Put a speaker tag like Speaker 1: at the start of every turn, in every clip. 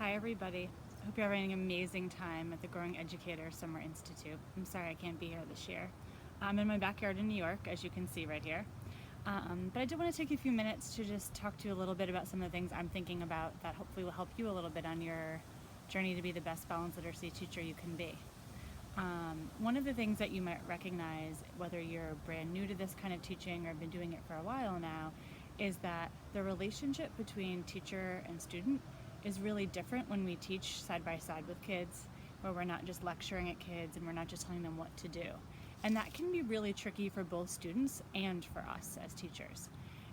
Speaker 1: Hi everybody. I hope you're having an amazing time at the Growing Educator Summer Institute. I'm sorry I can't be here this year. I'm in my backyard in New York, as you can see right here. But I did want to take a few minutes to just talk to you a little bit about some of the things I'm thinking about that hopefully will help you a little bit on your journey to be the best balanced literacy teacher you can be. One of the things that you might recognize, whether you're brand new to this kind of teaching or have been doing it for a while now, is that the relationship between teacher and student is really different when we teach side by side with kids, where we're not just lecturing at kids and we're not just telling them what to do. And that can be really tricky for both students and for us as teachers.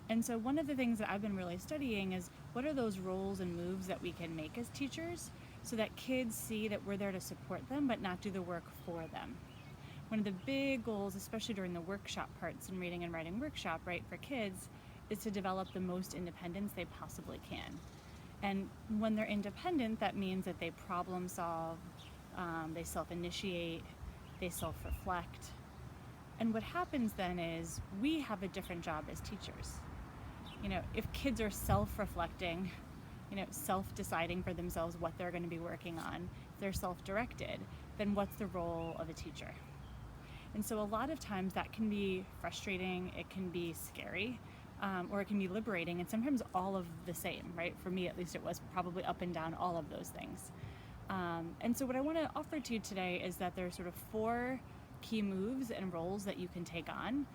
Speaker 1: And so one of the things that I've been really studying is what are those roles and moves that we can make as teachers so that kids see that we're there to support them but not do the work for them. One of the big goals, especially during the workshop parts in reading and writing workshop, right, for kids, is to develop the most independence they possibly can. And when they're independent, that means that they problem solve, they self-initiate, they self-reflect. And what happens then is we have a different job as teachers. If kids are self-reflecting, self-deciding for themselves what they're going to be working on, if they're self-directed, then what's the role of a teacher? And so a lot of times that can be frustrating, it can be scary, or it can be liberating, and sometimes all of the same, right? For me, at least, it was probably up and down all of those things. And so what I want to offer to you today is that there's sort of 4 key moves and roles that you can take on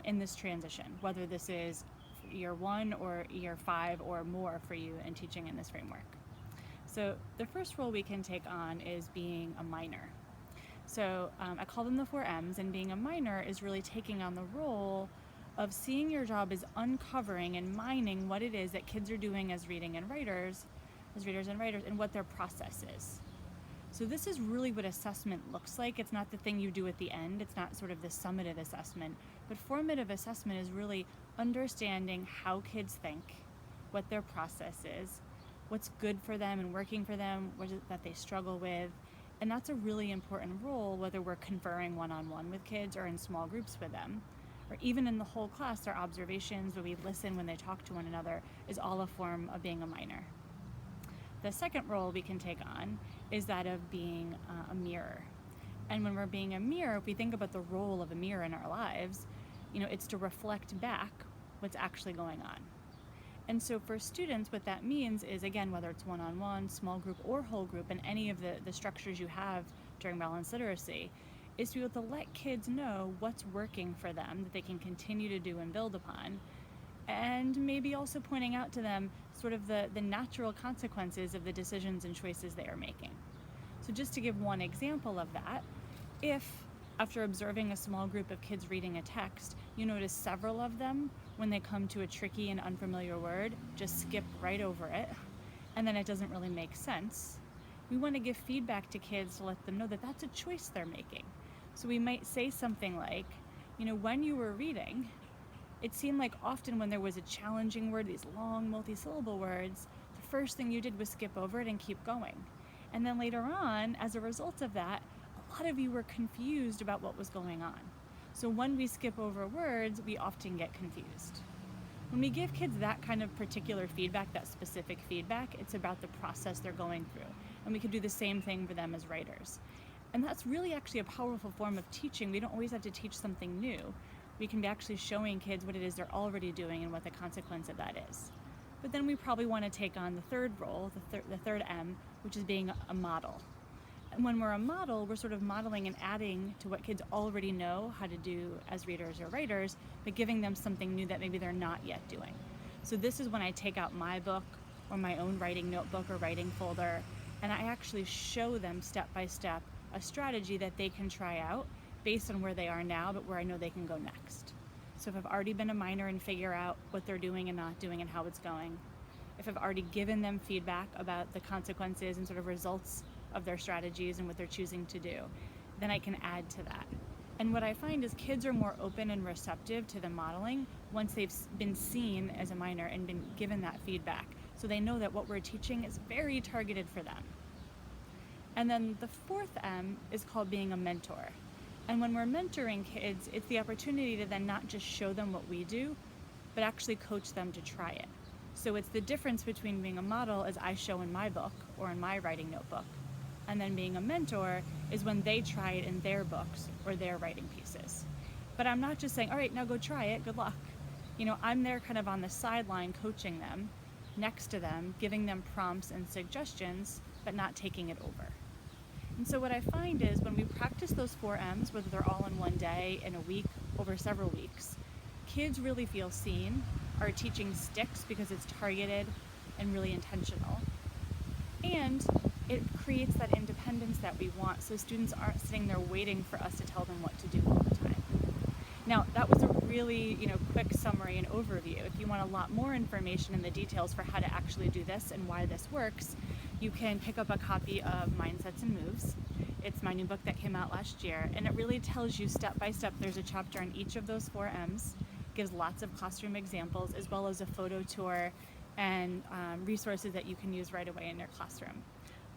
Speaker 1: in this transition, whether this is year 1 or year 5 or more for you in teaching in this framework. So the first role we can take on is being a minor. So I call them the 4 M's, and being a minor is really taking on the role of seeing your job as uncovering and mining what it is that kids are doing as readers and writers, and what their process is. So this is really what assessment looks like. It's not the thing you do at the end. It's not sort of the summative assessment, but formative assessment is really understanding how kids think, what their process is, what's good for them and working for them, what is it that they struggle with. And that's a really important role, whether we're conferring one-on-one with kids or in small groups with them, or even in the whole class. Their observations, where we listen when they talk to one another, is all a form of being a minor. The second role we can take on is that of being a mirror. And when we're being a mirror, if we think about the role of a mirror in our lives, it's to reflect back what's actually going on. And so for students, what that means is, again, whether it's one-on-one, small group, or whole group, and any of the structures you have during balanced literacy, is to be able to let kids know what's working for them that they can continue to do and build upon, and maybe also pointing out to them sort of the natural consequences of the decisions and choices they are making. So just to give one example of that, if after observing a small group of kids reading a text, you notice several of them, when they come to a tricky and unfamiliar word, just skip right over it, and then it doesn't really make sense, we want to give feedback to kids to let them know that that's a choice they're making. So we might say something like, when you were reading, it seemed like often when there was a challenging word, these long multi-syllable words, the first thing you did was skip over it and keep going. And then later on, as a result of that, a lot of you were confused about what was going on. So when we skip over words, we often get confused. When we give kids that kind of particular feedback, that specific feedback, it's about the process they're going through. And we can do the same thing for them as writers. And that's really actually a powerful form of teaching. We don't always have to teach something new. We can be actually showing kids what it is they're already doing and what the consequence of that is. But then we probably want to take on the third role, the third M, which is being a model. And when we're a model, we're sort of modeling and adding to what kids already know how to do as readers or writers, but giving them something new that maybe they're not yet doing. So this is when I take out my book or my own writing notebook or writing folder, and I actually show them step by step a strategy that they can try out based on where they are now, but where I know they can go next. So if I've already been a minor and figure out what they're doing and not doing and how it's going, if I've already given them feedback about the consequences and sort of results of their strategies and what they're choosing to do, then I can add to that. And what I find is kids are more open and receptive to the modeling once they've been seen as a minor and been given that feedback. So they know that what we're teaching is very targeted for them. And then the fourth M is called being a mentor. And when we're mentoring kids, it's the opportunity to then not just show them what we do, but actually coach them to try it. So it's the difference between being a model, as I show in my book or in my writing notebook, and then being a mentor is when they try it in their books or their writing pieces. But I'm not just saying, all right, now go try it, good luck. I'm there kind of on the sideline coaching them, next to them, giving them prompts and suggestions, but not taking it over. And so what I find is when we practice those 4Ms, whether they're all in one day, in a week, over several weeks, kids really feel seen. Our teaching sticks because it's targeted and really intentional. And it creates that independence that we want, so students aren't sitting there waiting for us to tell them what to do all the time. Now, that was a really quick summary and overview. If you want a lot more information and the details for how to actually do this and why this works, you can pick up a copy of Mindsets and Moves. It's my new book that came out last year, and it really tells you step by step. There's a chapter on each of those 4Ms, gives lots of classroom examples, as well as a photo tour and resources that you can use right away in your classroom.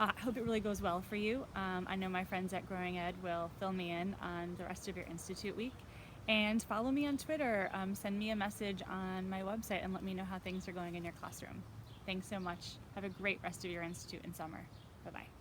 Speaker 1: I hope it really goes well for you. I know my friends at Growing Ed will fill me in on the rest of your Institute week. And follow me on Twitter, send me a message on my website, and let me know how things are going in your classroom. Thanks so much. Have a great rest of your Institute and summer. Bye-bye.